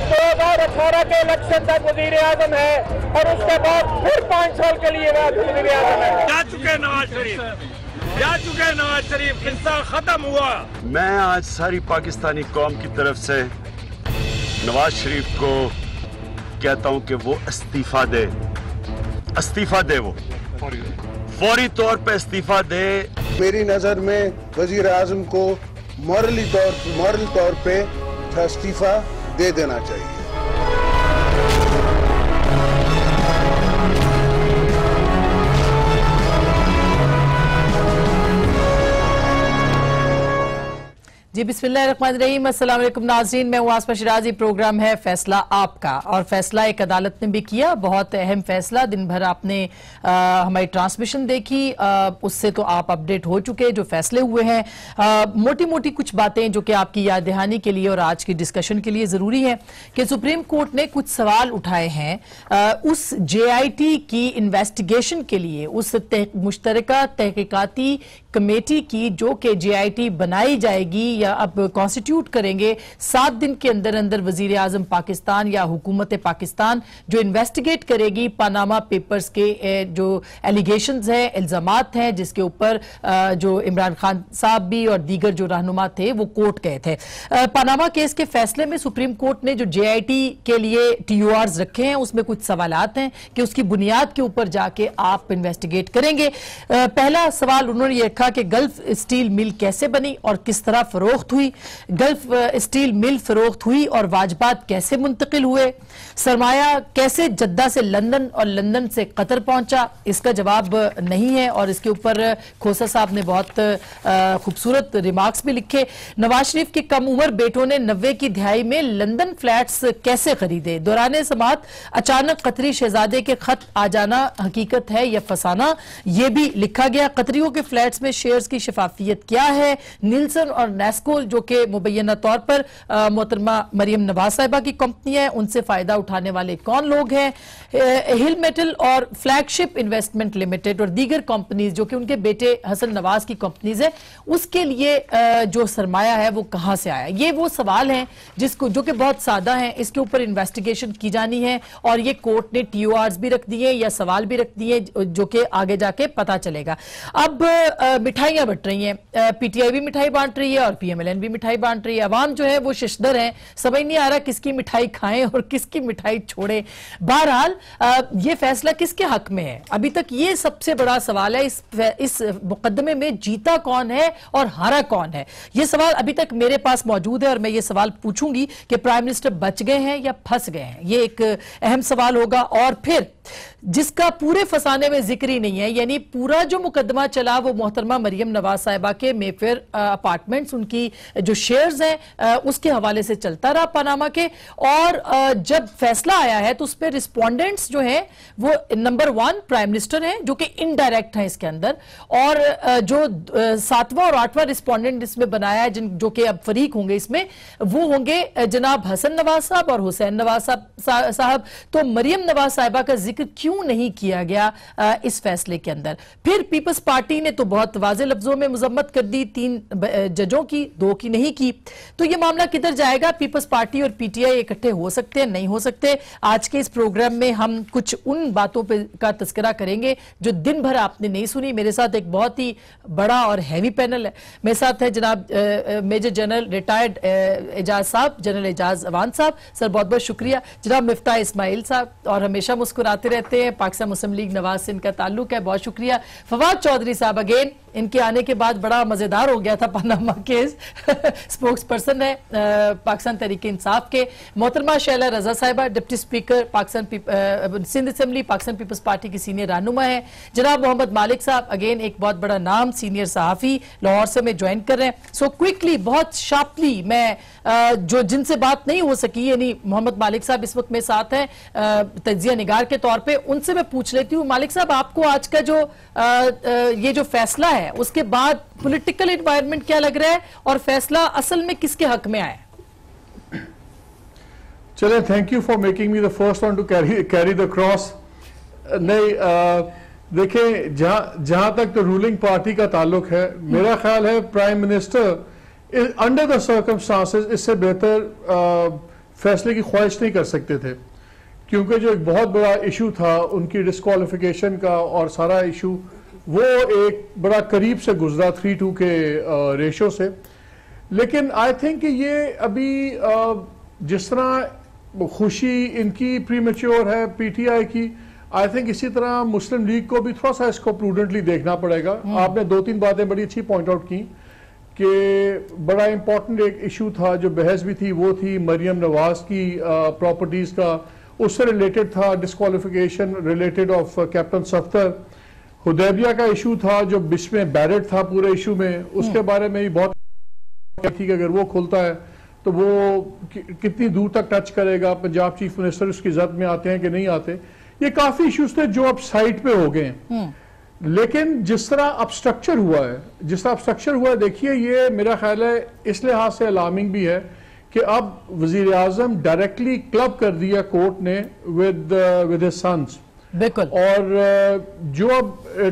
2018 के इलेक्शन तक वजीर आजम है और उसके बाद फिर 5 साल के लिए वजीर आजम है। जा चुके नवाज शरीफ, किस्सा खत्म हुआ। मैं आज सारी पाकिस्तानी कौम की तरफ से नवाज शरीफ को कहता हूं कि वो इस्तीफा दे, वो फौरी तौर पे इस्तीफा दे। मेरी नजर में वजीर आजम को मॉरल तौर पे इस्तीफा दे देना चाहिए। जी बिस्मिल्लाहिर्रहमानिर्रहीम, अस्सलाम वालेकुम नाज़रीन, मैं हूं आसमा शिराजी। प्रोग्राम है फैसला आपका, और फैसला एक अदालत ने भी किया, बहुत अहम फैसला। दिन भर आपने हमारी ट्रांसमिशन देखी, उससे तो आप अपडेट हो चुके जो फैसले हुए हैं। मोटी मोटी कुछ बातें जो कि आपकी याद दहानी के लिए और आज की डिस्कशन के लिए जरूरी है कि सुप्रीम कोर्ट ने कुछ सवाल उठाए हैं उस JIT की इन्वेस्टिगेशन के लिए, उस मुश्तरका तहकीकाती कमेटी की जो कि JIT बनाई जाएगी या अब कॉन्स्टिट्यूट करेंगे। 7 दिन के अंदर अंदर वजीर आजम पाकिस्तान या हुकूमत पाकिस्तान जो इन्वेस्टिगेट करेगी पानामा पेपर्स के जो एलिगेशंस हैं, इल्जामात हैं, जिसके ऊपर जो इमरान खान साहब भी और दीगर जो रहनुमा थे वो कोर्ट गए थे। पानामा केस के फैसले में सुप्रीम कोर्ट ने जो JIT के लिए TORs रखे हैं उसमें कुछ सवालात हैं कि उसकी बुनियाद के ऊपर जाके आप इन्वेस्टिगेट करेंगे। पहला सवाल उन्होंने ये रखा कि गल्फ स्टील मिल कैसे बनी और किस तरह फरोख्त हुई, गल्फ स्टील मिल फरोख्त हुई और वाजबात कैसे मुंतकिल हुए, सरमाया कैसे जद्दा से लंदन और लंदन से कतर पहुंचा, इसका जवाब नहीं है और इसके ऊपर खोसा साहब ने बहुत खूबसूरत रिमार्क्स भी लिखे। नवाज शरीफ के कम उम्र बेटों ने 90 की दिहाई में लंदन फ्लैट्स कैसे खरीदे, दौरान समात अचानक कतरी शहजादे के खत आ जाना हकीकत है या फसाना, यह भी लिखा गया। कतरियों के फ्लैट्स में शेयर्स की शफाफियत क्या है, नीलसन और नेस्को जो कि मुबैना तौर पर मोहतरमा मरियम नवाज साहिबा की कंपनी है, उनसे फायदा उठाने वाले कौन लोग हैं, हिल मेटल और फ्लैगशिप इन्वेस्टमेंट लिमिटेड और दीगर कंपनीज जो कि उनके बेटे हसन नवाज की कंपनीज है, उसके लिए जो सरमाया है वो कहां से आया। ये वो सवाल हैं जिसको जो कि बहुत सादा हैं, इसके ऊपर इन्वेस्टिगेशन की जानी है और ये कोर्ट ने TORs भी रख दिए या सवाल भी रख दिए जो कि आगे जाके पता चलेगा। अब मिठाइयां बट रही हैं, PTI भी मिठाई बांट रही है और PMLN भी मिठाई बांट रही है। अवाम जो है वो शिशदर है, समझ नहीं आ रहा किसकी मिठाई खाएं और किसकी मिठाई छोड़े। बहरहाल ये फैसला किसके हक में है, अभी तक ये सबसे बड़ा सवाल है। इस मुकदमे में जीता कौन है और हारा कौन है, ये सवाल अभी तक मेरे पास मौजूद है और मैं ये सवाल पूछूंगी कि प्राइम मिनिस्टर बच गए हैं या फंस गए हैं। ये एक अहम सवाल होगा। और फिर जिसका पूरे फसाने में जिक्र ही नहीं है, यानी पूरा जो मुकदमा चला वो मोहतरमा मरियम नवाज साहिबा के मेफेयर अपार्टमेंट्स, उनकी जो शेयर्स हैं उसके हवाले से चलता रहा पनामा के। और जब फैसला आया है तो उस पर रिस्पोंडेंट्स जो हैं वो नंबर 1 प्राइम मिनिस्टर हैं जो कि इनडायरेक्ट हैं इसके अंदर, और जो 7वां और 8वां रिस्पोंडेंट इसमें बनाया है जो कि अब फरीक होंगे इसमें, वो होंगे जनाब हसन नवाज साहब और हुसैन नवाज साहब। तो मरियम नवाज साहिबा का जिक्र क्यों नहीं किया गया इस फैसले के अंदर। फिर पीपल्स पार्टी ने तो बहुत वाज़ेह लफ्जों में मुजम्मत कर दी 3 जजों की, 2 की नहीं की। तो ये मामला किधर जाएगा, पीपल्स पार्टी और PTI इकट्ठे हो सकते हैं, नहीं हो सकते। आज के इस प्रोग्राम में हम कुछ उन बातों पे का तस्करा करेंगे जो दिन भर आपने नहीं सुनी। मेरे साथ एक बहुत ही बड़ा और हैवी पैनल है। मेरे साथ है जनाब मेजर जनरल रिटायर्ड एजाज साहब, जनरल एजाज अवान साहब, सर बहुत बहुत शुक्रिया। जनाब मिफ्ताह इस्माइल साहब, और हमेशा मुस्कुराते रहते हैं, पाकिस्तान मुस्लिम लीग नवाज से इनका ताल्लुक है, बहुत शुक्रिया। फवाद चौधरी साहब, अगेन इनके आने के बाद बड़ा मजेदार हो गया था पनामा केस। स्पोक्स पर्सन है पाकिस्तान तहरीक इंसाफ के। मोहतरमा शैला रजा साहिबा, deputy speaker Pakistan Sindh assembly Pakistan Peoples Party की सीनियर रहनुमा है। जनाब मोहम्मद मालिक साहब, अगेन एक बहुत बड़ा नाम, सीनियर सहाफी, लाहौर से में ज्वाइन कर रहे हैं। सो क्विकली, बहुत शार्पली, मैं जो जिनसे बात नहीं हो सकी, यानी मोहम्मद मालिक साहब इस वक्त मेरे साथ हैं तज्जिया निगार के तौर पे, उनसे मैं पूछ लेती हूँ। मालिक साहब, आपको आज का जो ये जो फैसला है उसके बाद पॉलिटिकल एनवायरनमेंट क्या लग रहा है और फैसला असल में किसके हक में आया? चले, thank you for making me the first one two carry the cross. नहीं, देखें, जहां तक तो रूलिंग पार्टी का ताल्लुक है, मेरा ख्याल है prime minister under the circumstances इससे बेहतर फैसले की ख्वाहिश नहीं कर सकते थे, क्योंकि जो एक बहुत बड़ा इशू था उनकी डिस्क्वालिफिकेशन का और सारा इशू वो एक बड़ा करीब से गुजरा 3-2 के रेशो से। लेकिन आई थिंक कि ये अभी जिस तरह खुशी इनकी प्रीमेच्योर है पीटीआई की, आई थिंक इसी तरह मुस्लिम लीग को भी थोड़ा सा इसको प्रूडेंटली देखना पड़ेगा। आपने 2-3 बातें बड़ी अच्छी पॉइंट आउट की कि बड़ा इंपॉर्टेंट एक इशू था जो बहस भी थी, वो थी मरियम नवाज की प्रॉपर्टीज का, उससे रिलेटेड था disqualification related of captain Safdar. Hudaibiya का इशू था जो जिसमें बैरेट था पूरे इशू में, उसके बारे में भी बहुत थी कि अगर वो खुलता है तो वो कितनी दूर तक टच करेगा, पंजाब चीफ मिनिस्टर उसकी जद में आते हैं कि नहीं आते। ये काफी इश्यूज थे जो अब साइड पे हो गए हैं। लेकिन जिस तरह अब स्ट्रक्चर हुआ है, देखिए ये मेरा ख्याल है इस लिहाज से अलार्मिंग भी है कि अब वजीर आजम डायरेक्टली क्लब कर दिया कोर्ट ने विद हिज सन्स। बिल्कुल। और जो अब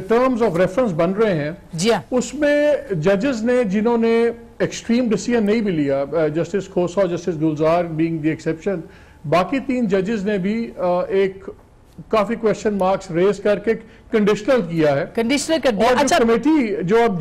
टर्म्स ऑफ रेफरेंस बन रहे हैं जी हाँ, उसमें जजेस ने जिन्होंने एक्सट्रीम डिसीजन नहीं भी लिया, justice Khosa, justice Gulzar being the exception, बाकी 3 जजेस ने भी एक काफी क्वेश्चन मार्क्स रेज करके कंडीशनल किया है, कंडीशनल कर दिया। और अच्छा, कमेटी जो अब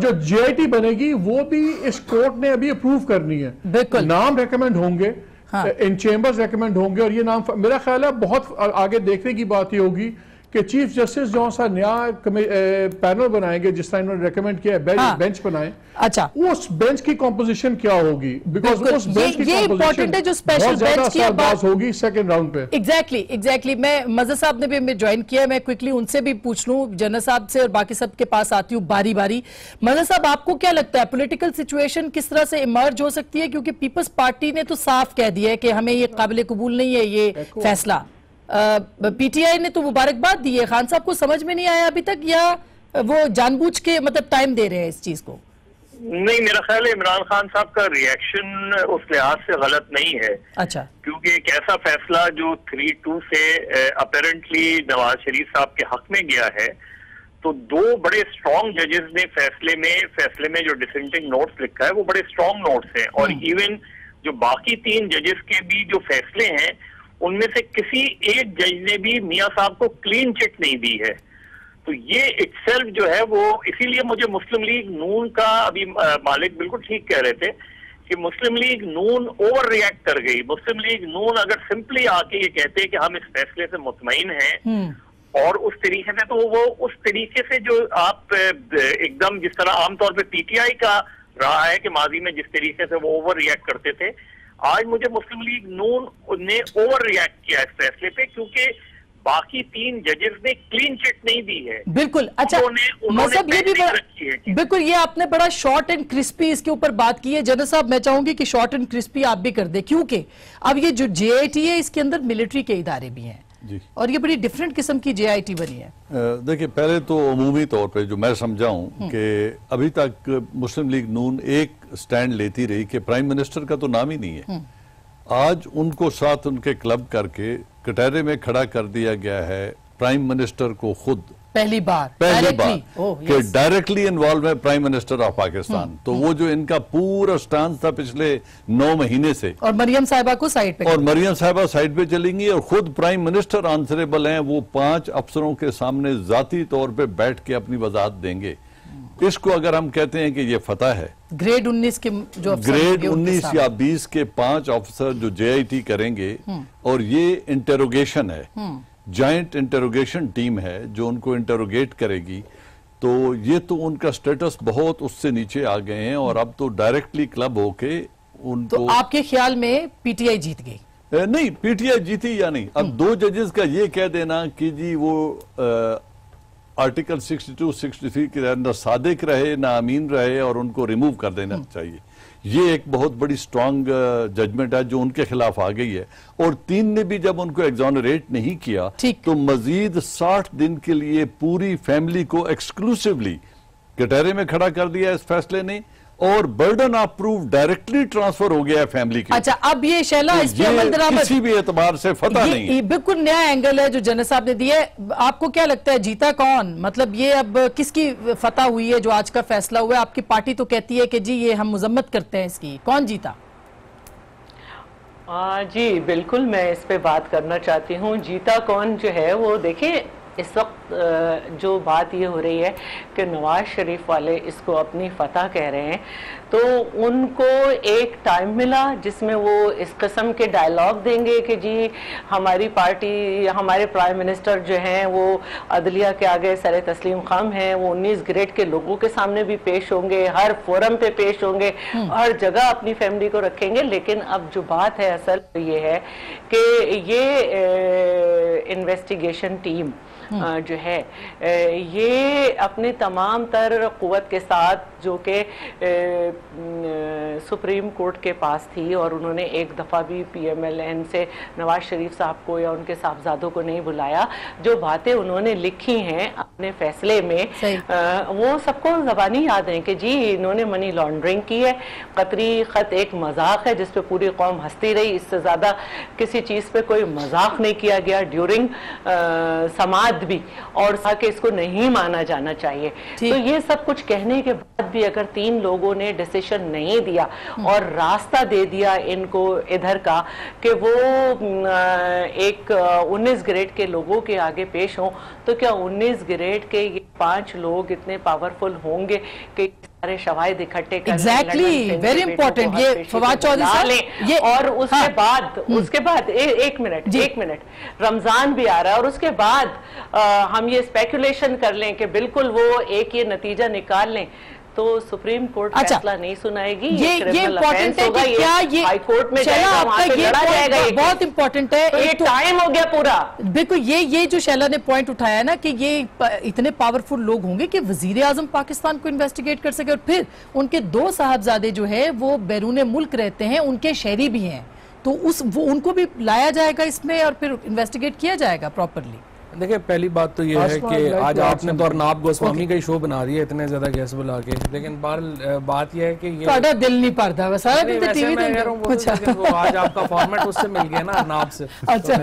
जो जेआईटी बनेगी वो भी इस कोर्ट ने अभी अप्रूव करनी है। बिल्कुल। नाम रेकमेंड होंगे, हाँ। इन चेंबर्स रेकमेंड होंगे, और ये नाम मेरा ख्याल है बहुत आगे देखने की बात ये होगी कि चीफ जस्टिस जो सा नया पैनल बनाएंगे जिस तरह इन्होंने रेकमेंड किया है, हाँ। बेंच बनाए, अच्छा, उस बेंच की कॉम्पोजिशन क्या होगी, बिकॉज उस बेंच की ये इंपॉर्टेंट है जो स्पेशल बेंच की बात होगी सेकंड राउंड पे। एग्जैक्टली। मैं मज़हर साहब ने भी हमें ज्वाइन किया, मैं क्विकली उनसे भी पूछ लूं, जनरल साहब से और बाकी सब के पास आती हूँ बारी बारी। मज़हर साहब, आपको क्या लगता है पॉलिटिकल सिचुएशन किस तरह से इमर्ज हो सकती है, क्योंकि पीपल्स पार्टी ने तो साफ कह दिया है कि हमें ये काबिल कबूल नहीं है ये फैसला। पीटीआई ने तो मुबारकबाद दी है, खान साहब को समझ में नहीं आया अभी तक, या वो जानबूझ के मतलब टाइम दे रहे हैं इस चीज को? नहीं, मेरा ख्याल है इमरान खान साहब का रिएक्शन उस लिहाज से गलत नहीं है। अच्छा, क्योंकि एक ऐसा फैसला जो 3-2 से अपेरेंटली नवाज शरीफ साहब के हक में गया है, तो 2 बड़े स्ट्रॉन्ग जजेस ने फैसले में जो डिसेंटिंग नोट्स लिखा है वो बड़े स्ट्रॉन्ग नोट्स हैं, और इवन जो बाकी 3 जजेस के भी जो फैसले हैं उनमें से किसी एक जज ने भी मियां साहब को क्लीन चिट नहीं दी है। तो ये इटसेल्फ जो है वो, इसीलिए मुझे मुस्लिम लीग नून का, अभी मालिक बिल्कुल ठीक कह रहे थे कि मुस्लिम लीग नून ओवर रिएक्ट कर गई। मुस्लिम लीग नून अगर सिंपली आके ये कहते कि हम इस फैसले से मुतमईन हैं और उस तरीके से, तो वो उस तरीके से जो आप एकदम जिस तरह आमतौर पर पीटीआई का रहा है कि माजी में जिस तरीके से वो ओवर रिएक्ट करते थे, आज मुझे मुस्लिम लीग नून ने ओवर रिएक्ट किया इस फैसले पे, क्योंकि बाकी 3 जजेस ने क्लीन चिट नहीं दी है। बिल्कुल। अच्छा, मतलब ये भी बिल्कुल, ये आपने बड़ा शॉर्ट एंड क्रिस्पी इसके ऊपर बात की है। जनरल साहब, मैं चाहूंगी कि शॉर्ट एंड क्रिस्पी आप भी कर दे, क्योंकि अब ये जो जेआईटी है इसके अंदर मिलिट्री के इदारे भी हैं जी, और ये बड़ी डिफरेंट किस्म की जेआईटी बनी है। देखिए, पहले तो अमूमी तौर पे जो मैं समझाऊं कि अभी तक मुस्लिम लीग नून एक स्टैंड लेती रही कि प्राइम मिनिस्टर का तो नाम ही नहीं है। आज उनको साथ उनके क्लब करके कटहरे में खड़ा कर दिया गया है प्राइम मिनिस्टर को खुद, पहली बार कि डायरेक्टली इन्वॉल्व है प्राइम मिनिस्टर ऑफ पाकिस्तान। तो वो जो इनका पूरा स्टांस था पिछले 9 महीने से, और मरियम साहिबा को साइड पे, और मरियम साहिबा साइड पे चलेंगी, और खुद प्राइम मिनिस्टर आंसरेबल हैं, वो 5 अफसरों के सामने जाती तौर पे बैठ के अपनी वजाहत देंगे। इसको अगर हम कहते हैं कि ये फतह है, ग्रेड 19 के जो ग्रेड 19 या 20 के 5 अफसर जो जेआईटी करेंगे, और ये इंटेरोगेशन है, जॉइंट इंटेरोगेशन टीम है जो उनको इंटेरोगेट करेगी, तो ये तो उनका स्टेटस बहुत उससे नीचे आ गए हैं, और अब तो डायरेक्टली क्लब होके उनको। तो आपके ख्याल में पीटीआई जीत गई? नहीं, पीटीआई जीती या नहीं, अब 2 जजेस का ये कह देना कि जी वो आर्टिकल 62-63 के अंदर सादिक रहे ना अमीन रहे और उनको रिमूव कर देना चाहिए, ये एक बहुत बड़ी स्ट्रांग जजमेंट है जो उनके खिलाफ आ गई है। और 3 ने भी जब उनको एग्जोनरेट नहीं किया तो मजीद 60 दिन के लिए पूरी फैमिली को एक्सक्लूसिवली कटहरे में खड़ा कर दिया इस फैसले ने, और burden of proof directly transfer हो गया है फैमिली के। अच्छा, अब ये शैला तो इसकी अमल दरामद किसी भी एतबार से फतह नहीं है। बिल्कुल नया एंगल है जो जनरल साहब ने दिया है। आपको क्या लगता है जीता कौन? मतलब ये अब किसकी फतह हुई है जो आज का फैसला हुआ है? आपकी पार्टी तो कहती है कि जी ये हम मजम्मत करते हैं इसकी, कौन जीता? जी बिल्कुल, मैं इस पे बात करना चाहती हूँ। जीता कौन जो है वो देखिए, इस वक्त जो बात ये हो रही है कि नवाज शरीफ वाले इसको अपनी फतह कह रहे हैं, तो उनको एक टाइम मिला जिसमें वो इस किस्म के डायलॉग देंगे कि जी हमारी पार्टी, हमारे प्राइम मिनिस्टर जो हैं वो अदलिया के आगे सर तस्लीम खाम हैं, वो 19 ग्रेड के लोगों के सामने भी पेश होंगे, हर फोरम पे पेश होंगे, हर जगह अपनी फैमिली को रखेंगे। लेकिन अब जो बात है असल ये है कि ये इन्वेस्टिगेशन टीम जो है ये अपने तमाम तर क़ुव्वत के साथ जो कि सुप्रीम कोर्ट के पास थी, और उन्होंने एक दफ़ा भी PMLN से नवाज शरीफ साहब को या उनके साहबजादों को नहीं बुलाया। जो बातें उन्होंने लिखी हैं अपने फैसले में वो सबको ज़बानी याद है कि जी इन्होंने मनी लॉन्ड्रिंग की है, कतरी ख़त एक मजाक है जिस पे पूरी कौम हंसती रही, इससे ज़्यादा किसी चीज़ पे कोई मजाक नहीं किया गया ड्यूरिंग समाद भी, और कि इसको नहीं माना जाना चाहिए। तो ये सब कुछ कहने के बाद भी अगर 3 लोगों ने डिसीजन नहीं दिया और रास्ता दे दिया इनको इधर का कि वो एक 19 ग्रेड के लोगों के आगे पेश हों, तो क्या 19 ग्रेड के ये 5 लोग इतने पावरफुल होंगे कि सारे शवाहिद इकट्ठे कर एग्जैक्टली वेरी इंपॉर्टेंट ये फवाद चौधरी साहब ये, और उसके बाद एक मिनट रमजान भी आ रहा है, और उसके बाद हम ये स्पेकुलेशन कर लें कि बिल्कुल वो एक ये नतीजा निकाल लें तो सुप्रीम कोर्ट फैसला नहीं सुनाएगी, ये इम्पोर्टेंट है कि क्या ये हाई कोर्ट में जाएगा, वहां पे लड़ा जाएगा, बहुत इंपॉर्टेंट है। तो एक टाइम हो गया पूरा। बिल्कुल ये जो शैला ने पॉइंट उठाया ना कि ये इतने पावरफुल लोग होंगे कि वजीर आजम पाकिस्तान को इन्वेस्टिगेट कर सके, और फिर उनके 2 साहबजादे जो है वो बैरून मुल्क रहते हैं, उनके शहरी भी हैं, तो उनको भी लाया जाएगा इसमें और फिर इन्वेस्टिगेट किया जाएगा प्रॉपरली। देखिए पहली बात तो ये है कि आज आपने तो अर्नाब गोस्वामी का ही शो बना दिया इतने ज्यादा गेस्ट बुला के, लेकिन बात ये है कि ये दिल नहीं पड़ता बस टीवी वो आज आपका फॉर्मेट उससे मिल गया ना अर्नाब से। अच्छा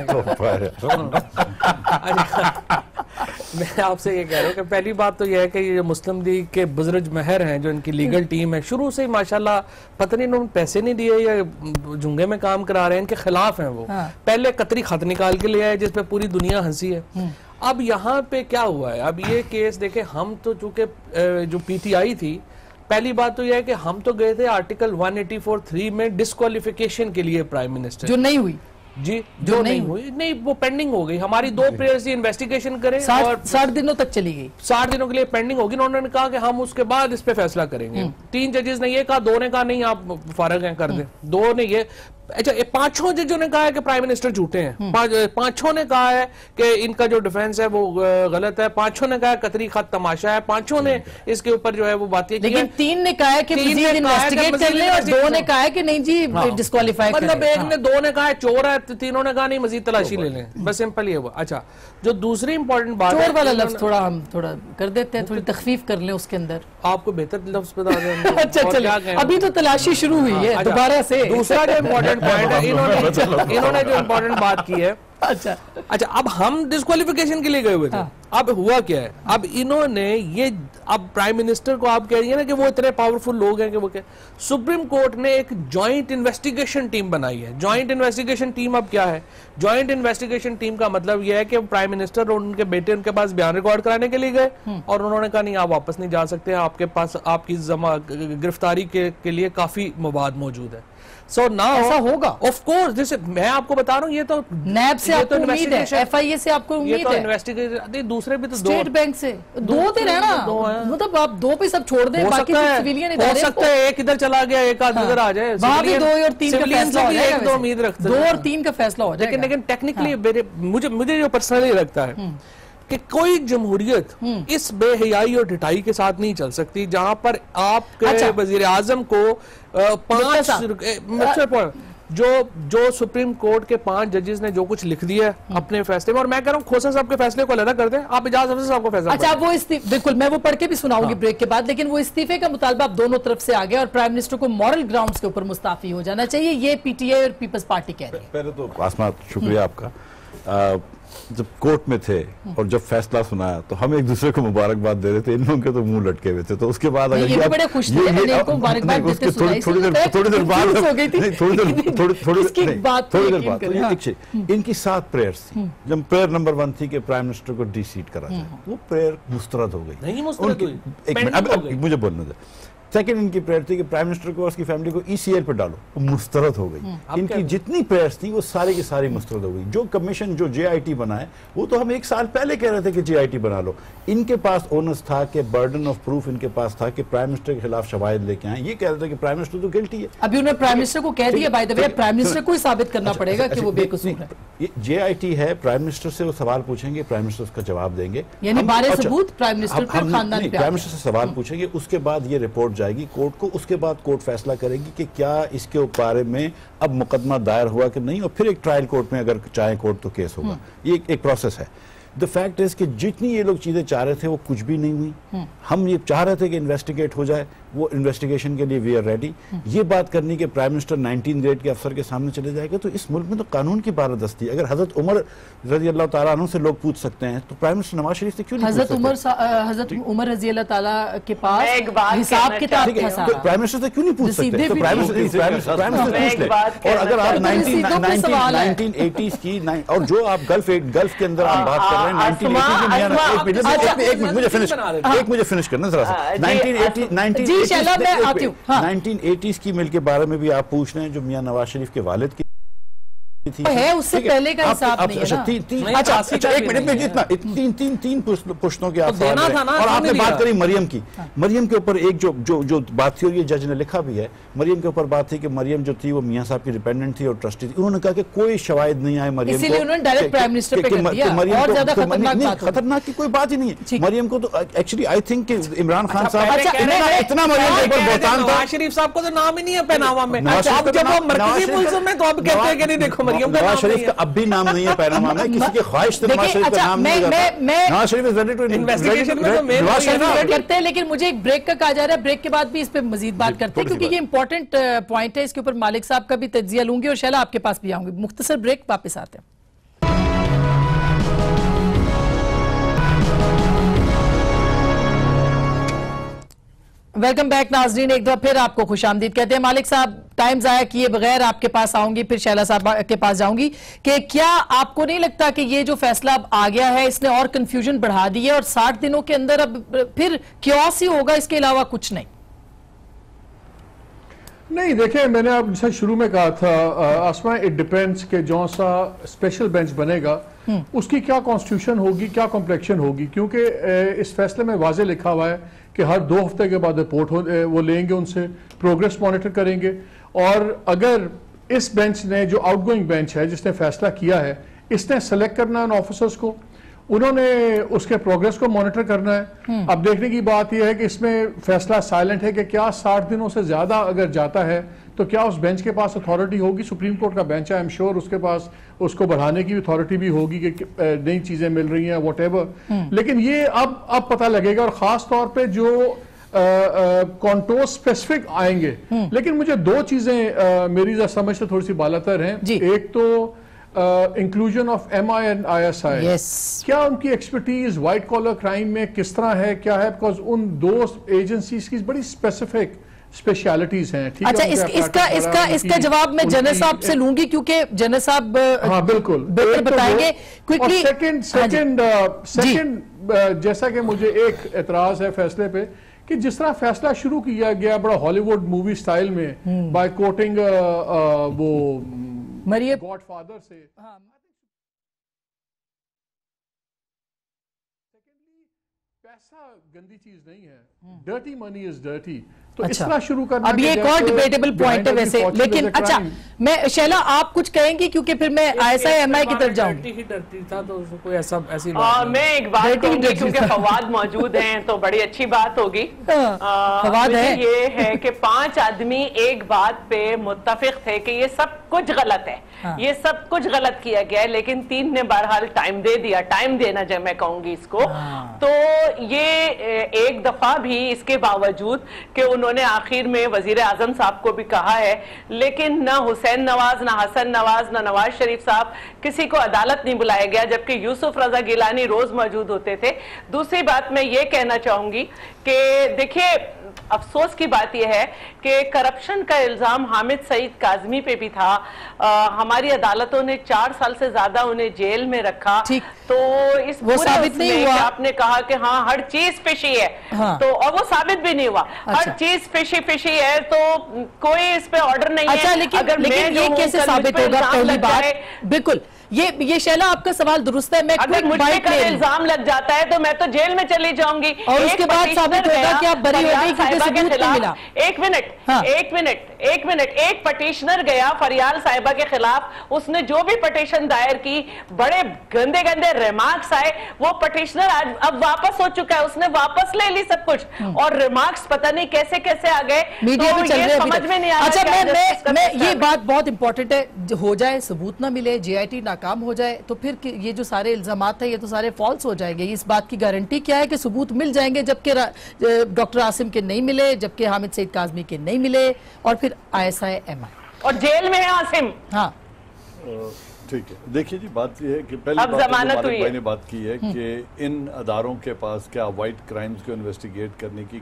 मैं आपसे ये कह रहा हूँ कि पहली बात तो ये है कि ये मुस्लिम लीग के बुजुर्ग महर हैं जो इनकी लीगल टीम है, शुरू से ही माशाल्लाह पता नहीं इन्होंने पैसे नहीं दिए या जुंगे में काम करा रहे हैं, इनके खिलाफ हैं वो। पहले कतरी खत निकाल के ले आए जिस पे पूरी दुनिया हंसी है। अब यहाँ पे क्या हुआ है, अब ये केस देखे, हम तो चूंकि जो PTI थी, पहली बात तो यह है कि हम तो गए थे आर्टिकल 184(3) में डिस्क्वालिफिकेशन के लिए प्राइम मिनिस्टर, जो नहीं हुई जी, जो नहीं हुई, नहीं वो पेंडिंग हो गई। हमारी 2 प्रेयर्स इन्वेस्टिगेशन करें और 60 दिनों तक चली गई, 60 दिनों के लिए पेंडिंग होगी। उन्होंने कहा कि हम उसके बाद इस पे फैसला करेंगे। 3 जजेस ने ये कहा, 2 ने कहा नहीं आप फारग हैं कर दें, 2 ने ये, अच्छा 5 जजों ने कहा है कि प्राइम मिनिस्टर झूठे हैं, 5 ने कहा है कि इनका जो डिफेंस है वो गलत है, 5 ने कहा है कतरी खत तमाशा है, 5 ने इसके ऊपर जो है वो बातें की, लेकिन 3 ने कहा है कि मजीद इन्वेस्टिगेट कर ले और 2 ने कहा है कि नहीं जी डिस्क्वालीफाई, मतलब एक ने 2 ने कहा है चोर है, 3 ने कहा नहीं मजीद तलाशी ले लें, बस सिंपल ये हुआ। अच्छा जो दूसरी इंपॉर्टेंट बात चोर वाला लफ्ज थोड़ा हम थोड़ा कर देते हैं, थोड़ी तखफीफ कर लें उसके अंदर, आपको बेहतर लफ्ज बता दें। अच्छा चलिए, अभी तो तलाशी शुरू हुई है दोबारा से। दूसरा जो इम्पोर्टेंट पॉइंट है, इन्होंने जो इम्पोर्टेंट बात की है, अच्छा अब हम डिस्क्वालिफिकेशन के लिए गए हुए थे। अब हुआ क्या है, अब इन्होंने ये, अब प्राइम मिनिस्टर को आप कह रही है ना कि वो इतने पावरफुल लोग हैं कि वो क्या, सुप्रीम कोर्ट ने एक जॉइंट इन्वेस्टिगेशन टीम बनाई है। जॉइंट इन्वेस्टिगेशन टीम अब क्या है, जॉइंट इन्वेस्टिगेशन टीम का मतलब यह है कि प्राइम मिनिस्टर और उनके बेटे उनके पास बयान रिकॉर्ड कराने के लिए गए और उन्होंने कहा नहीं आप वापस नहीं जा सकते, आपके पास आपकी गिरफ्तारी के लिए काफी मवाद मौजूद है। So now, ऐसा होगा ऑफ कोर्स, जैसे मैं आपको बता रहा हूँ, ये तो नैब से आपको उम्मीद है, FIA से आपको उम्मीद है, ये तो इन्वेस्टिगेशन, दूसरे भी तो स्टेट बैंक से 2 थे ना, मतलब आप 2 पे सब छोड़ दें, बाकी सिविलियन इदारे, हो सकता है एक इधर चला गया एक आध उधर आ जाए, वहां भी 2 और 3 का फैसला हो जाएगा, 2 उम्मीद रखते हैं, 2 और 3 का फैसला हो जाएगा। लेकिन टेक्निकली मुझे जो पर्सनली लगता है कि कोई जमहूरियत इस बेहयाई और ढिठाई के साथ नहीं चल सकती जहां पर आपके वजीर आजम को 5 जो सुप्रीम कोर्ट के 5 जजेस ने जो कुछ लिख दिया है अपने फैसले में, और मैं कह रहा हूँ खोसा साहब के फैसले को अलग कर दें, आप इजाज अफजल साहब को फैसला। अच्छा वो बिल्कुल मैं वो पढ़ के भी सुनाऊंगी ब्रेक के बाद, लेकिन वो इस्तीफे का मुतालबा अब दोनों तरफ से आ गया और प्राइम मिनिस्टर को मॉरल ग्राउंड्स के ऊपर मुस्ताफी हो जाना चाहिए, ये PTI और पीपल्स पार्टी कह रही है। पहले तो आसमा शुक्रिया आपका। जब कोर्ट में थे और जब फैसला सुनाया तो हम एक दूसरे को मुबारकबाद दे रहे थे, इन लोगों के तो मुंह लटके हुए थे। तो उसके बाद अगर ये बड़े खुश थे, थोड़ी देर बाद इनकी 7 प्रेयर्स थी। जब प्रेयर नंबर 1 थी कि प्राइम मिनिस्टर को डीसीट करा जाए, वो प्रेयर मुस्तरद हो गई। नहीं मुस्तरद हुई, एक मिनट, अब मुझे बोलने दे। सेकंड इनकी प्रेयर थी कि प्राइम मिनिस्टर को और उसकी फैमिली को ईसीएल पर डालो, वो मुस्तरद हो गई। इनकी जितनी प्रेयर्स थी वो सारी की सारी मुस्तरद हो गई। जो कमीशन जो जेआईटी बनाए वो तो हम 1 साल पहले कह रहे थे कि जेआईटी बना लो। इनके पास ओनस था कि बर्डन ऑफ प्रूफ इनके पास था कि प्राइम मिनिस्टर के खिलाफ शवाहिद लेके आए। ये कह रहे थे कि प्राइम मिनिस्टर तो गिल्टी है। अभी उन्होंने प्राइम मिनिस्टर को कह दिया, by the way prime minister को ही साबित करना पड़ेगा कि वो बेकसूर है। ये जेआईटी है, प्राइम मिनिस्टर से वो सवाल पूछेंगे, प्राइम मिनिस्टर उसका जवाब देंगे, यानी बारे सबूत प्राइम मिनिस्टर पर खानदान पे प्राइम मिनिस्टर से सवाल पूछेंगे। उसके बाद ये रिपोर्ट जाएगी कोर्ट को, उसके बाद कोर्ट फैसला करेगी कि क्या इसके बारे में अब मुकदमा दायर हुआ कि नहीं, और फिर एक ट्रायल कोर्ट में अगर चाहे कोर्ट तो केस होगा। ये एक प्रोसेस है। द फैक्ट इज कि जितनी ये लोग चीजें चाह रहे थे वो कुछ भी नहीं हुई। हम ये चाह रहे थे कि इन्वेस्टिगेट हो जाए, वो इन्वेस्टिगेशन के लिए वी आर रेडी। ये बात करनी कि प्राइम मिनिस्टर 19 ग्रेड के अफसर के सामने चले जाएगा, तो इस मुल्क में तो कानून की बारदस्ती। अगर हजरत उमर रजी अल्लाह ताला अन्हु से लोग पूछ सकते हैं तो प्राइम मिनिस्टर नवाज शरीफ से क्यों नहीं पूछ सकते? हजरत उमर रजी अल्लाह ताला के पास हिसाब किताब था, तो प्राइम मिनिस्टर से क्यों नहीं पूछ सकते? तो प्राइम मिनिस्टर पूछ ले। और अगर आप 1980s की और जो आप गल्फ के अंदर आप बात कर रहे हैं 1980 में, मुझे फिनिश करना जरा सा। 1980s की मिल के बारे में भी आप पूछ रहे हैं, जो मियां नवाज शरीफ के वालिद की है, उससे पहले का हिसाब नहीं है ना। अच्छा, एक मिनट में इतना तीन पुश्तों के आप सवाल हैं। और आपने बात करी मरियम की। मरियम के ऊपर एक जो बात थी, और ये जज ने लिखा भी है, मरियम के ऊपर बात थी कि मरियम जो थी वो मियां साहब की डिपेंडेंट थी और ट्रस्टी थी। उन्होंने कहा कि कोई शवाहिद नहीं आए मरियम को, इसीलिए उन्होंने डायरेक्ट प्राइम मिनिस्टर पे कर दिया। और ज्यादा खतरनाक की कोई बात ही नहीं है। मरियम को तो एक्चुअली आई थिंक कि इमरान खान साहब इतना मरियम के ऊपर बोतान था। शरीफ साहब को तो नाम ही नहीं है पहनावा में। जब वो मरकजी मुल्क में तो अब कहते हैं कि नहीं देखो नवाज शरीफ का अब भी नाम नहीं है पैनामा में, किसी की ख्वाहिश नवाज शरीफ का नाम नहीं है। Nawaz Sharif is ready to investigation में तो मेन करते हैं, लेकिन मुझे एक ब्रेक का कहा जा रहा है। ब्रेक के बाद भी इस पे मजीद बात करते हैं, क्योंकि ये इंपॉर्टेंट पॉइंट है। इसके ऊपर मालिक साहब का भी तज्जिया लूंगी और शैला आपके पास भी आऊंगी। मुख्तसर ब्रेक, वापस आते हैं। वेलकम बैक नाजरीन, एक दफा फिर आपको खुशामदीद कहते हैं। मालिक साहब, टाइम जाया किए बगैर आपके पास आऊंगी, फिर शैला साहब के पास जाऊंगी कि क्या आपको नहीं लगता कि ये जो फैसला अब आ गया है इसने और कंफ्यूजन बढ़ा दी है और 60 दिनों के अंदर अब फिर क्योस ही होगा, इसके अलावा कुछ नहीं? नहीं, देखें, मैंने आप जैसे शुरू में कहा था आसमा, इट डिपेंड्स कि जो सा स्पेशल बेंच बनेगा उसकी क्या कॉन्स्टिट्यूशन होगी, क्या कॉम्प्लेक्शन होगी। क्योंकि इस फैसले में वाजे लिखा हुआ है कि हर 2 हफ्ते के बाद रिपोर्ट वो लेंगे, उनसे प्रोग्रेस मॉनिटर करेंगे। और अगर इस बेंच ने, जो आउटगोइंग बेंच है जिसने फैसला किया है, इसने सेलेक्ट करना है उन ऑफिसर्स को, उन्होंने उसके प्रोग्रेस को मॉनिटर करना है। अब देखने की बात यह है कि इसमें फैसला साइलेंट है कि क्या 60 दिनों से ज्यादा अगर जाता है तो क्या उस बेंच के पास अथॉरिटी होगी। सुप्रीम कोर्ट का बेंच है, आई एम श्योर उसके पास उसको बढ़ाने की अथॉरिटी भी होगी कि नई चीजें मिल रही हैं, व्हाटएवर। लेकिन ये अब पता लगेगा, और खास तौर पे जो कॉन्टोर स्पेसिफिक आएंगे। लेकिन मुझे 2 चीजें मेरी समझ से थोड़ी सी बालातर हैं। एक तो inclusion of MI and ISI, क्या उनकी एक्सपर्टीज व्हाइट कॉलर क्राइम में किस तरह है, क्या है, बिकॉज उन 2 एजेंसीज की बड़ी स्पेसिफिक स्पेशलिटीज हैं। ठीक है, इसका जवाब मैं जनरल साहब से लूंगी, क्योंकि जनरल साहब हाँ बिल्कुल बताएंगे क्विकली। सेकंड जैसा कि मुझे एक एतराज है फैसले पे कि जिस तरह फैसला शुरू किया गया बड़ा हॉलीवुड मूवी स्टाइल में, बाय कोटिंग वो मरियम गॉडफादर से। पैसा गंदी चीज नहीं है, डर्टी मनी इज डर्टी। तो इस तरह शुरू करना, अब ये एक और डिबेटेबल पॉइंट है वैसे, लेकिन अच्छा, मैं शैला आप कुछ कहेंगी, क्योंकि फिर मैं ISI MI की तरफ जाऊंगी। डर्टी था तो कोई ऐसी मैं एक बात कहूंगी, क्योंकि फवाद मौजूद हैं तो बड़ी अच्छी बात होगी। फवाद है, ये है कि 5 आदमी एक बात पे मुत्तफिक थे कि ये सब कुछ गलत है, ये सब कुछ गलत किया गया है, लेकिन 3 ने बहरहाल टाइम दे दिया, टाइम देना जब मैं कहूंगी इसको। तो ये एक दफा भी इसके बावजूद कि उन्होंने उन्होंने आखिर में वजीर आजम साहब को भी कहा है, लेकिन ना हुसैन नवाज, ना हसन नवाज, ना नवाज शरीफ साहब, किसी को अदालत नहीं बुलाया गया, जबकि यूसुफ रजा गिलानी रोज मौजूद होते थे। दूसरी बात मैं ये कहना चाहूंगी कि देखिए, अफसोस की बात यह है कि करप्शन का इल्जाम हामिद सईद काजमी पे भी था। हमारी अदालतों ने 4 साल से ज्यादा उन्हें जेल में रखा, तो इस वो साबित नहीं हुआ। आपने कहा कि हाँ हर चीज फिशी है, तो और वो साबित भी नहीं हुआ। हर चीज फिशी है, तो कोई इस पे ऑर्डर नहीं है। लेकिन ये कैसे साबित होगा? पहली बात, बिल्कुल ये शैला आपका सवाल दुरुस्त है। मैं अगर मुझ पे इल्जाम लग जाता है तो मैं तो जेल में चली जाऊंगी, और उसके बाद साबित होगा कि आप बरी हो गई क्योंकि सबूत नहीं मिला। एक मिनट, एक पटिशनर गया फरियाल साहिबा के खिलाफ, उसने जो भी पटिशन दायर की, बड़े गंदे गंदे रिमार्क्स आए, वो पटिशनर आज अब वापस हो चुका है, उसने वापस ले ली सब कुछ, और रिमार्क्स पता नहीं कैसे कैसे आ गए, मीडिया में चल रहे हैं, समझ में नहीं आ रहा। अच्छा, मैं ये बात बहुत इंपॉर्टेंट है, हो जाए सबूत ना मिले, JIT नाकाम हो जाए, तो फिर ये जो सारे इल्जामात है ये तो सारे फॉल्स हो जाएंगे। इस बात की गारंटी क्या है कि सबूत मिल जाएंगे, जबकि डॉक्टर आसिम के नहीं मिले, जबकि हामिद सईद काजमी के नहीं मिले, और फिर ISI MI और जेल में है आसिम। हाँ ठीक है, देखिए जी, बात यह है कि पहली बात भाई ने बात की है कि इन अदारों के पास क्या वाइट क्राइम्स को इन्वेस्टिगेट करने की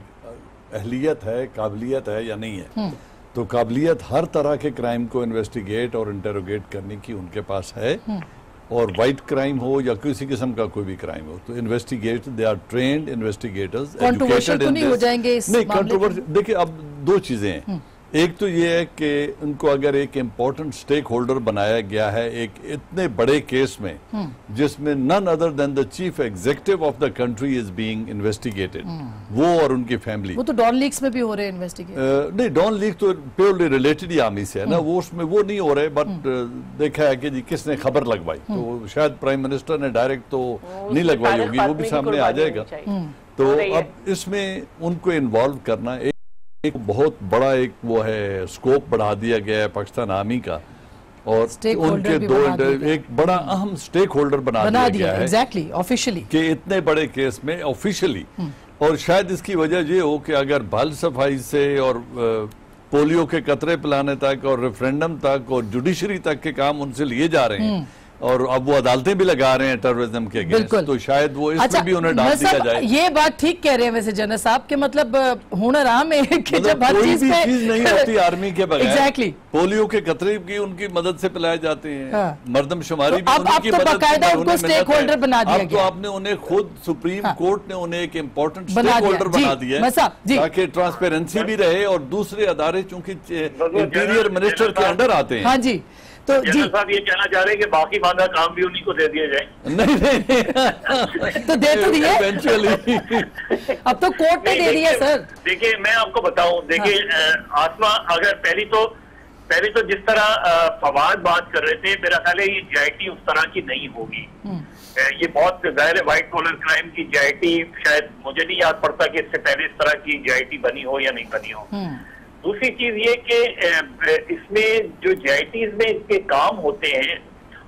अहलियत है, काबिलियत है या नहीं है। तो काबिलियत हर तरह के क्राइम को इन्वेस्टिगेट और इंटेरोगेट करने की उनके पास है, और वाइट क्राइम हो या किसी किस्म का कोई भी क्राइम हो, तो investigate, they are trained investigators, controversial तो नहीं हो जाएंगे इस नहीं कंट्रोवर्शियल। देखिए, अब दो चीजें हैं, एक तो ये है कि उनको अगर एक इम्पोर्टेंट स्टेक होल्डर बनाया गया है एक इतने बड़े केस में, जिसमें none other than the chief executive of the country is being investigated, वो और उनकी फैमिली। वो तो डॉन लीक्स में भी हो रहे हैं इन्वेस्टिगेट। नहीं, डॉन लीक तो प्योरली रिलेटेड ही आर्मी से है ना, वो उसमें वो नहीं हो रहे, बट देखा है कि जी किसने खबर लगवाई, तो शायद प्राइम मिनिस्टर ने डायरेक्ट तो नहीं लगवाई होगी, वो भी सामने आ जाएगा। तो अब इसमें उनको इन्वॉल्व करना एक बहुत बड़ा एक वो है, स्कोप बढ़ा दिया गया है पाकिस्तान आर्मी का, और उनके एक बड़ा अहम स्टेक होल्डर बना दिया गया है एग्जैक्टली ऑफिशियली, कि इतने बड़े केस में ऑफिशियली। और शायद इसकी वजह ये हो कि अगर बाल सफाई से और पोलियो के कतरे पिलाने तक और रेफरेंडम तक और जुडिशरी तक के काम उनसे लिए जा रहे हैं, और अब वो अदालतें भी लगा रहे हैं टेररिज्म के अगेंस्ट, तो शायद वो इसमें भी उन्हें डाल दिया जाए। ये बात ठीक कह रहे हैं वैसे जनरल साहब के, मतलब हुनर आम है कि जब हर चीज पे चीज नहीं होती आर्मी के बगैर। एग्जैक्टली, पोलियो के कतरे भी उनकी मदद से पिलाए जाते हैं, हाँ। मर्दमशुमारी भी उनकी मदद से, उनको स्टेक होल्डर बना दिया गया। तो आपने उन्हें खुद सुप्रीम कोर्ट ने उन्हें एक इम्पोर्टेंट स्टेक होल्डर बना दिया है, ताकि ट्रांसपेरेंसी भी रहे, और दूसरे अदारे चूंकि इंटीरियर मिनिस्टर के अंडर आते हैं। हाँ जी, तो जी साहब ये कहना चाह रहे हैं कि बाकी बांधा काम भी उन्हीं को दे दिया जाए। नहीं तो दे तो दिया इवेंचुअली, अब तो कोर्ट ने दे दिया सर। देखिए, मैं आपको बताऊं, देखिए आसमा, अगर पहली तो जिस तरह फवाद बात कर रहे थे, मेरा ख्याल है ये JIT उस तरह की नहीं होगी। ये बहुत जाहिर है, व्हाइट कॉलर क्राइम की JIT, शायद मुझे नहीं याद पड़ता कि इससे पहले इस तरह की JIT बनी हो या नहीं बनी हो। दूसरी चीज ये कि इसमें जो JITs में इसके काम होते हैं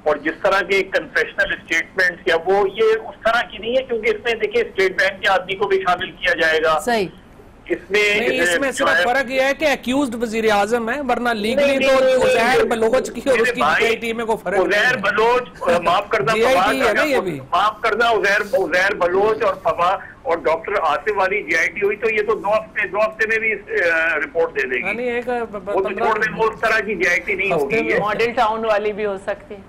और जिस तरह के कन्फेशनल स्टेटमेंट्स या वो, ये उस तरह की नहीं है, क्योंकि इसमें देखिए स्टेट बैंक के आदमी को भी शामिल किया जाएगा। सही, इसमें सिर्फ फर्क यह है कि अक्यूज्ड वजीर आजम है, वरना लीगली तो उज़ैर बलोच की और उसकी JIT में कोई फर्क नहीं है। उज़ैर बलोच, माफ करना उज़ैर बलोच और फवा और डॉक्टर आसिफ वाली JIT हुई, तो ये तो दो हफ्ते में भी रिपोर्ट दे देगी। वो उस तरह की JIT नहीं होगी, मॉडल टाउन वाली भी हो सकती है।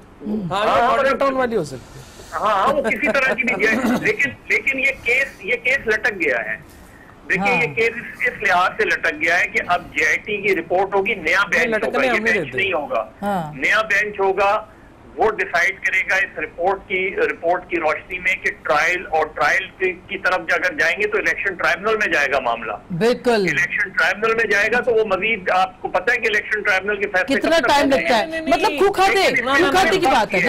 मॉडल टाउन वाली हो सकती है, हाँ, वो किसी तरह की भी JIT। लेकिन ये केस लटक गया है। देखिए, ये केस इस लिहाज से लटक गया है कि अब JIT की रिपोर्ट होगी, नया बेंच होगा, ये बेंच नहीं होगा, नया बेंच होगा, वो डिसाइड करेगा इस रिपोर्ट की रोशनी में कि ट्रायल की तरफ अगर जाएंगे तो इलेक्शन ट्राइब्यूनल में जाएगा मामला। बिल्कुल, इलेक्शन ट्राइब्यूनल में जाएगा तो वो मजीद, आपको पता है कि इलेक्शन ट्राइब्यूनल के फैसले कितना टाइम लगता है, मतलब खूखाते की बात है।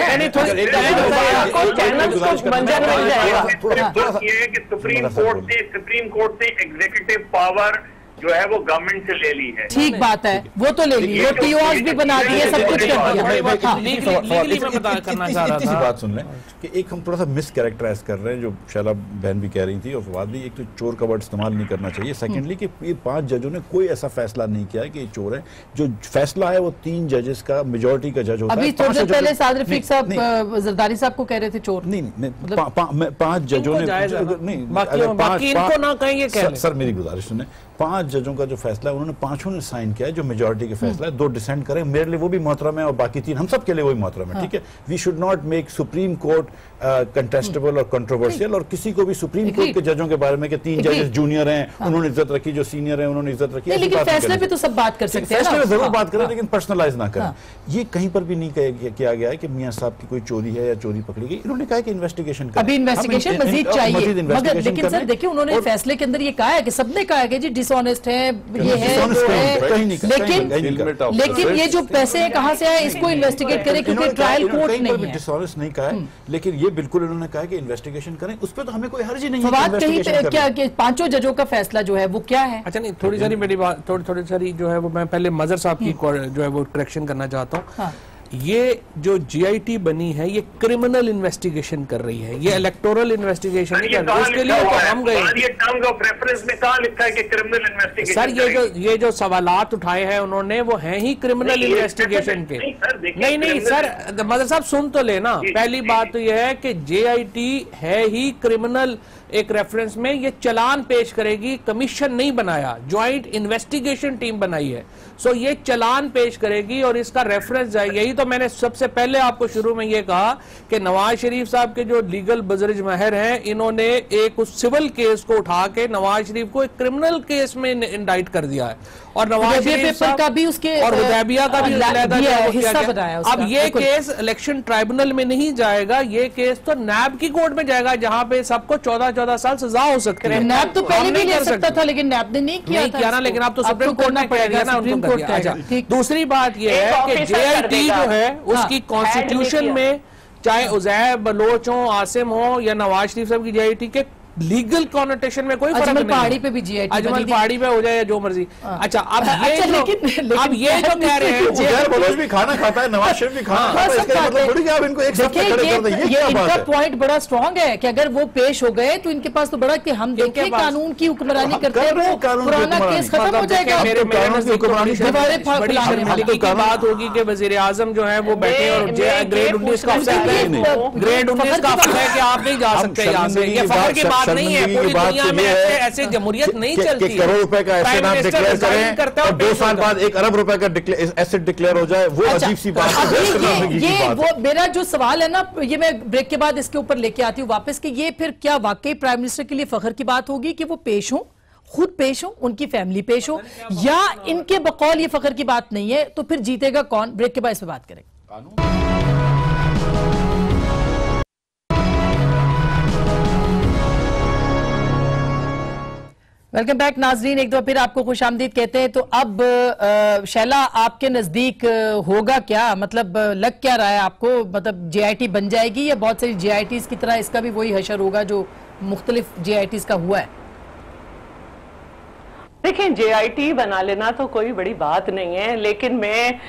ये है कि सुप्रीम कोर्ट से एग्जीक्यूटिव पावर जो है वो गवर्नमेंट से ले ली है। ठीक बात है, वो तो ले ली, वो टीओआर भी बना दिए, सब कुछ कर दिया। बात सुन लें कि एक हम थोड़ा सा मिस कैरेक्टराइज कर रहे हैं, जो शैला बहन भी कह रही थी और फवाद भी, एक तो चोर का वर्ड इस्तेमाल नहीं करना चाहिए, सेकेंडली कि ये 5 जजों ने कोई ऐसा फैसला नहीं किया है कि ये चोर है। जो फैसला है वो 3 जजेस का, मेजोरिटी का जज होता है। अभी थोड़ी देर पहले साद रफीक साहब जरदारी साहब को कह रहे थे चोर। नहीं 5 जजों ने नहीं, सर मेरी गुजारिश सुने, 5 जजों का जो फैसला है उन्होंने 5 ने साइन किया है, जो मेजॉरिटी के फैसला है। 2 डिसेंट करें, मेरे लिए वो भी मोहतरम है और बाकी 3 हम सब के लिए वही मोहतरम है। ठीक है, we should not make Supreme Court contestable और कंट्रोवर्शियल, और किसी को भी सुप्रीम कोर्ट के जजों के बारे में कि 3 जजेस जूनियर हैं, उन्होंने इज्जत रखी, जो सीनियर हैं उन्होंने इज्जत रखी। लेकिन फैसले पे तो सब बात कर सकते हैं, फैसले में जरूर बात करें, लेकिन पर्सनलाइज ना करें। ये कहीं पर भी नहीं किया गया है कि मियां साहब की कोई चोरी है या चोरी पकड़ी गई। इन्होंने कहा कि इन्वेस्टिगेशन करें, अभी इन्वेस्टिगेशन मजीद चाहिए, मगर लेकिन सर देखिए उन्होंने फैसले के अंदर ये कहा है कि सबने कहा है कि जी डिसऑनेस्ट है, ये है, लेकिन ये जो पैसे कहां से आए इसको इन्वेस्टिगेट करें, क्योंकि ट्रायल कोर्ट नहीं है। डिसऑनेस्ट नहीं कहा है, लेकिन ये बिल्कुल इन्होंने कहा कि इन्वेस्टिगेशन करें, उस पर तो हमें कोई हर्ज ही नहीं है। बात कहीं क्या कि 5 जजों का फैसला जो है वो क्या है? अच्छा नहीं, थोड़ी सारी मेरी बात थोड़ी सारी जो है वो मैं पहले मजहर साहब की जो है वो करेक्शन करना चाहता हूँ। ये जो जीआईटी बनी है ये क्रिमिनल इन्वेस्टिगेशन कर रही है, ये इलेक्टोरल इन्वेस्टिगेशन नहीं कर रही। इसके लिए तो हम गए, ये टर्म्स ऑफ रेफरेंस में कहां लिखा है कि क्रिमिनल इन्वेस्टिगेशन? सर ये जो सवालात उठाए हैं उन्होंने वो हैं ही क्रिमिनल इन्वेस्टिगेशन के। नहीं सर, मदर साहब सुन तो लेना, पहली बात तो यह है कि जेआईटी है ही क्रिमिनल। एक रेफरेंस में ये चलान पेश करेगी, कमीशन नहीं बनाया, ज्वाइंट इन्वेस्टिगेशन टीम बनाई है, सो ये चलान पेश करेगी और इसका रेफरेंस जाएगा। यही तो मैंने सबसे पहले आपको शुरू में ये कहा कि नवाज शरीफ साहब के जो लीगल बजरज महर हैं, इन्होंने एक उस सिविल केस को उठा के नवाज शरीफ को एक क्रिमिनल केस में इंडाइट कर दिया है, और नवाज शरीफ का भी उसके और हुदैबिया का भी हिस्सा बनाया। अब ये केस इलेक्शन ट्राइब्यूनल में नहीं जाएगा, ये केस तो नैब की कोर्ट में जाएगा, जहां पे सबको 14 साल सजा हो सकती है। नैब तो पहले भी ले सकता था, लेकिन नैब ने नहीं किया ना, लेकिन आप तो सुप्रीम कोर्ट ने पड़ेगा ना, उनको कर दिया। दूसरी बात यह है कि जेआईटी जो है उसकी कॉन्स्टिट्यूशन में चाहे उजैर बलोच हो, आसिम हो या नवाज शरीफ साहब की जेआईटी के लीगल कॉनोटेशन में कोई फर्क नहीं। पहाड़ी पे भी जीआईटी, अजमल पहाड़ी पे हो जाए या जो मर्जी। अच्छा, अब ये जो कह रहे हैं उजैर बलोच भी खाना खाता है, नवाज शरीफ भी खाना खाता है, इसका मतलब थोड़ी कि आप इनको एक साथ खड़े कर दें। ये इनका पॉइंट बड़ा स्ट्रांग है कि अगर वो पेश हो गए तो इनके पास तो बड़ा कि हम देखें कानून की हुक्मरानी करते हैं, वो पुराना केस खत्म हो जाएगा। बड़ी बात होगी कि वजीर आजम जो है वो बैठे और ग्रेड 19 का अफसर है, ग्रेड 19 का अफसर है कि आप नहीं जा सकते यहाँ से। ये फखर की बात नहीं है, पूरी दुनिया में ऐसे जमहूरियत नहीं चलती। करोड़ रुपए का ऐसे नाम डिक्लेयर करें और 2 साल बाद 1 अरब रुपए का एसेट डिक्लेयर हो जाए, वो अजीब सी बात है। वो मेरा जो सवाल है ना, ये मैं ब्रेक के बाद इसके ऊपर लेके आती हूँ वापस, कि ये फिर क्या वाकई प्राइम मिनिस्टर के लिए फखर की बात होगी कि वो पेश हो, खुद पेश हो, उनकी फैमिली पेश हो, या इनके बकौल ये फखर की बात नहीं है, तो फिर जीतेगा कौन? ब्रेक के बाद इस पर बात करेंगे। वेलकम बैक नाजरीन, एक दो फिर आपको खुशामदीद कहते हैं। तो अब शैला, आपके नजदीक होगा क्या, मतलब लग क्या रहा है आपको, मतलब जेआईटी बन जाएगी या बहुत सारी जेआईटीज की तरह इसका भी वही हशर होगा जो मुख्तलिफ जेआईटीज का हुआ है? देखिए, जेआईटी बना लेना तो कोई बड़ी बात नहीं है, लेकिन मैं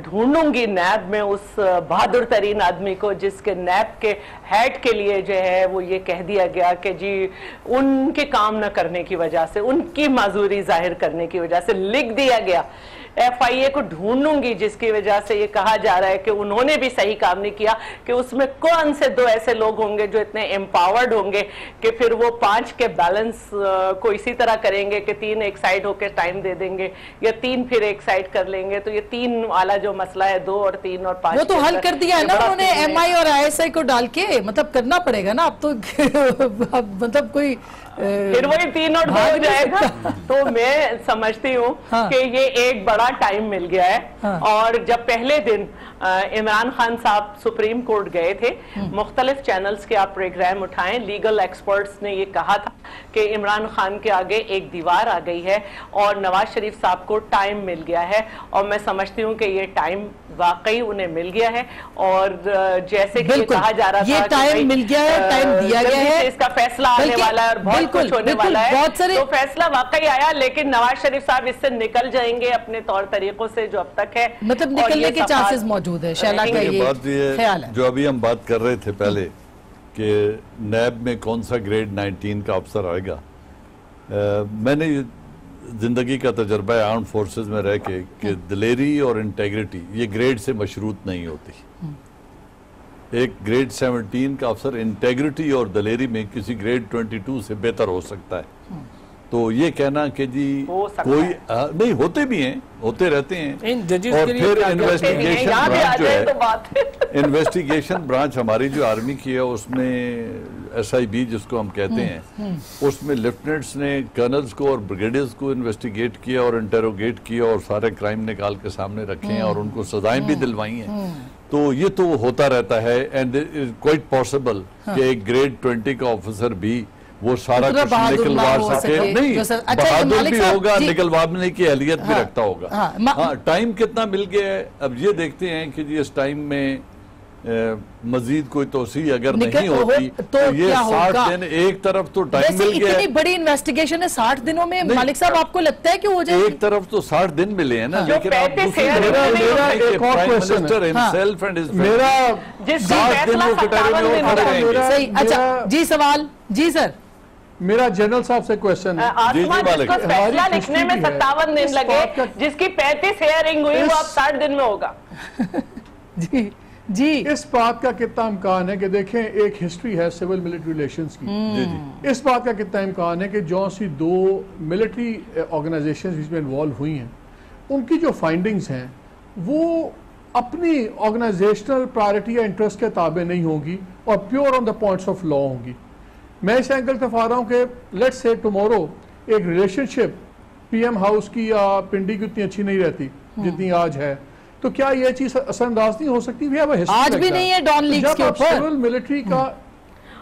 ढूंढूंगी नैब में उस बहादुर तरीन आदमी को जिसके नैब के हेड के लिए जो है वो ये कह दिया गया कि जी उनके काम न करने की वजह से, उनकी माजूरी जाहिर करने की वजह से लिख दिया गया। FIA को ढूंढूंगी जिसकी वजह से ये कहा जा रहा है कि उन्होंने भी सही काम नहीं किया, कि उसमें कौन से 2 ऐसे लोग होंगे जो इतने एम्पावर्ड होंगे कि फिर वो 5 के बैलेंस को इसी तरह करेंगे कि 3 एक साइड होकर टाइम दे देंगे या 3 फिर एक साइड कर लेंगे। तो ये 3 वाला जो मसला है, 2 और 3 और 5, वो तो हल कर दिया है ना उन्होंने MI और ISI को डाल के, मतलब करना पड़ेगा ना अब तो मतलब कोई फिर वही 3 और 2 हो जाएगा। तो मैं समझती हूँ कि ये एक बड़ा टाइम मिल गया है। और जब पहले दिन इमरान खान साहब सुप्रीम कोर्ट गए थे, मुख्तलिफ चैनल्स के आप प्रोग्राम उठाएं, लीगल एक्सपर्ट्स ने ये कहा था कि इमरान खान के आगे एक दीवार आ गई है और नवाज शरीफ साहब को टाइम मिल गया है। और मैं समझती हूँ कि ये टाइम वाकई उन्हें मिल गया है, और जैसे कि कहा जा रहा था ये टाइम मिल गया है, टाइम दिया गया है, इसका फैसला आने वाला है और बहुत कुछ होने वाला है। तो फैसला वाकई आया, लेकिन नवाज शरीफ साहब इससे निकल जाएंगे अपने तौर तरीकों से जो अब तक है, मतलब निकलने के चांसेस मौजूद है। शैला का ये बात ख्याल है जो अभी हम बात कर रहे थे पहले कि नैब में कौन सा ग्रेड 19 का अफसर आएगा। मैंने जिंदगी का तजर्बा है आर्म्ड फोर्सेस में रह के कि दिलेरी और इंटेग्रिटी ये ग्रेड से मशरूत नहीं होती। एक ग्रेड 17 का अफसर इंटेग्रिटी और दिलेरी में किसी ग्रेड 22 से बेहतर हो सकता है। तो ये कहना कि जी कोई नहीं, होते भी हैं, होते रहते हैं। और फिर इन्वेस्टिगेशन ब्रांच जो है, इन्वेस्टिगेशन ब्रांच हमारी जो आर्मी की है उसमें SIB जिसको हम कहते हैं, उसमें लेफ्टिनेंट्स ने कर्नल्स को और ब्रिगेडियर्स को इन्वेस्टिगेट किया और इंटेरोगेट किया और सारे क्राइम निकाल के सामने रखे हैं और उनको सजाएं भी दिलवाई हैं। तो ये तो होता रहता है एंड इज क्वाइट पॉसिबल कि एक ग्रेड 20 का ऑफिसर भी वो सारा कुछ निकलवा सके। नहीं, बहादुर भी होगा, निकलवाने की अहलियत भी रखता होगा। हाँ, टाइम कितना मिल गया है अब ये देखते हैं कि जी इस टाइम में मजीद कोई तोसी अगर नहीं होती तो ये 60 दिन एक तरफ तो टाइम मिल गया। इतनी बड़ी इन्वेस्टिगेशन है 60 दिनों में, मालिक साहब आपको लगता है कि हो जाए? एक तरफ तो 60 दिन मिले हैं ना, लेकिन आप सही। अच्छा जी, सवाल जी सर। मेरा जनरल साहब से क्वेश्चन है। फैसला लिखने में 57 दिन लगे, जिसकी 35 हेयरिंग हुई वो अब 60 दिन में होगा। जी इस बात का कितना इम्कान है कि देखें एक हिस्ट्री है सिविल मिलिट्री रिलेशंस की। इस बात का कितना इम्कान है कि जो सी दो मिलिट्री ऑर्गेनाइजेशंस इसमें इन्वॉल्व हुई हैं उनकी जो फाइंडिंग्स हैं वो अपनी ऑर्गेनाइजेशनल प्रायोरिटी या इंटरेस्ट के ताबे नहीं होंगी और pure on the points of law होंगी। मैं इस एंगल से आ रहा हूँ कि लेट्स से टुमारो एक रिलेशनशिप PM हाउस की या पिंडी की उतनी अच्छी नहीं रहती जितनी आज है, तो क्या यह चीज असरअंदाज नहीं हो सकती? आज भी नहीं है डॉन लीग्स के ऊपर। सिविल मिलिट्री का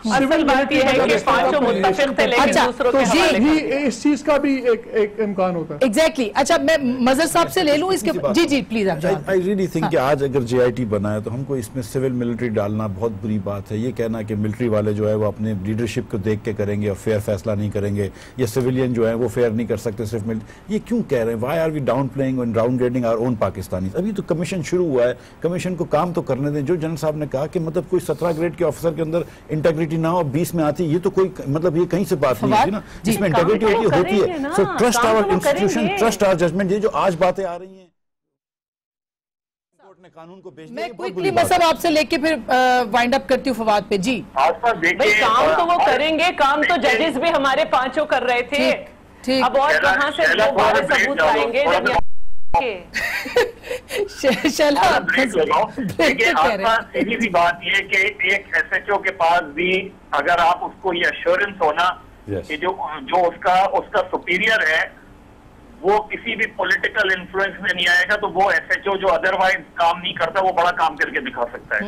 असल बात यह है कि पांचों मुत्तफिक थे लेकिन दूसरों के हवाले भी इस चीज का भी एक इम्कान होता है। एग्जैक्टली। अच्छा मैं मजहर साहब से ले लूं इसके। जी जी प्लीज। आई रियली थिंक कि आज अगर JIT बना है तो हमको इसमें सिविल मिलिट्री डालना बहुत बुरी बात है। ये कहना कि मिलिट्री वाले जो है वो अपने लीडरशिप को देख के करेंगे और फेयर फैसला नहीं करेंगे, या सिविलियन जो है वो फेयर नहीं कर सकते सिर्फ मिलिट्री, ये क्यों कह रहे हैं? Why are we downplaying and downgrading our own Pakistani? अभी तो कमीशन शुरू हुआ है, कमीशन को काम तो करने दें। जो जनरल साहब ने कहा कि मतलब कोई 17 ग्रेड के ऑफिसर के अंदर इंटेग्रिटी ना हो 20 में आती, ये तो कोई मतलब ये कहीं से बात नहीं होती ना, जिसमें इंटेग्रिटी होती है। So trust our institution, trust our judgement. ये जो आज बातें आ रही हैं कोर्ट ने कानून को बेच दिया। मैं क्विकली मसब आपसे लेके फिर वाइंड अप करती हूँ फवाद पे। जी भाई काम तो वो करेंगे, काम तो जजेस भी हमारे पांचों कर रहे थे। अब और कहां से दोबारा सबूत आएंगे? सीधी सी बात ये कि एक SHO के पास भी अगर आप उसको ये अश्योरेंस हो ना कि जो उसका सुपीरियर है वो किसी भी पॉलिटिकल इन्फ्लुएंस में नहीं आएगा, तो वो SHO जो अदरवाइज काम नहीं करता वो बड़ा काम करके दिखा सकता है।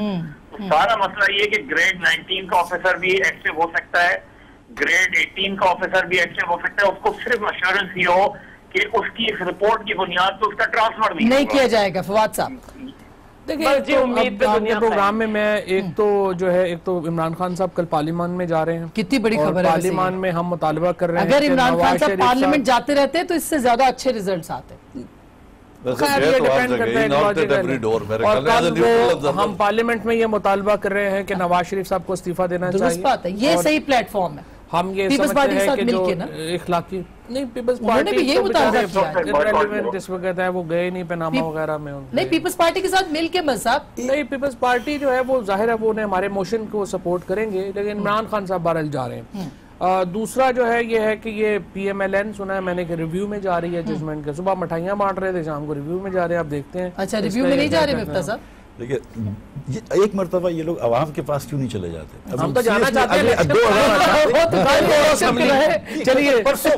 तो सारा मसला ये कि ग्रेड 19 का ऑफिसर भी एक्टिव हो सकता है, ग्रेड 18 का ऑफिसर भी एक्टिव हो सकता है। उसको सिर्फ अश्योरेंस ही हो कि उसकी इस रिपोर्ट की बुनियाद पर उसका ट्रांसफर नहीं किया जाएगा। फवाद साहब देखिए, आपके प्रोग्राम में मैं एक तो इमरान खान साहब कल पार्लियामान में जा रहे हैं। कितनी बड़ी खबर है। पार्लियामान में हम मुतालबा कर रहे हैं अगर इमरान खान साहब पार्लियामेंट जाते रहते तो इससे ज्यादा अच्छे रिजल्ट्स आते। हम पार्लियामेंट में ये मुतालबा कर रहे हैं कि नवाज शरीफ साहब को इस्तीफा देना चाहिए। ये सही प्लेटफॉर्म है। हम ये समझते हैं कि जो इखलाकी नहीं, पीपल्स पार्टी ये वो गए नहीं पनामा वगैरह में। नहीं, पीपल्स पार्टी के साथ मिलके मसाब नहीं, पीपल्स पार्टी जो है वो जाहिर है वो हमारे मोशन को सपोर्ट करेंगे, लेकिन इमरान खान साहब बहरहाल जा रहे हैं। दूसरा जो है ये है कि ये PMLN सुना है मैंने कि रिव्यू में जा रही है जजमेंट के। सुबह मिठाइयां बांट रहे थे, शाम को रिव्यू में जा रहे हैं। आप देखते हैं। अच्छा, रिव्यू में नहीं जा रहे मिफ्ता साहब? देखिए एक मरतबा ये लोग अवाम के पास क्यों नहीं चले जाते? हम तो जाना चाहते हैं। चलिए परसों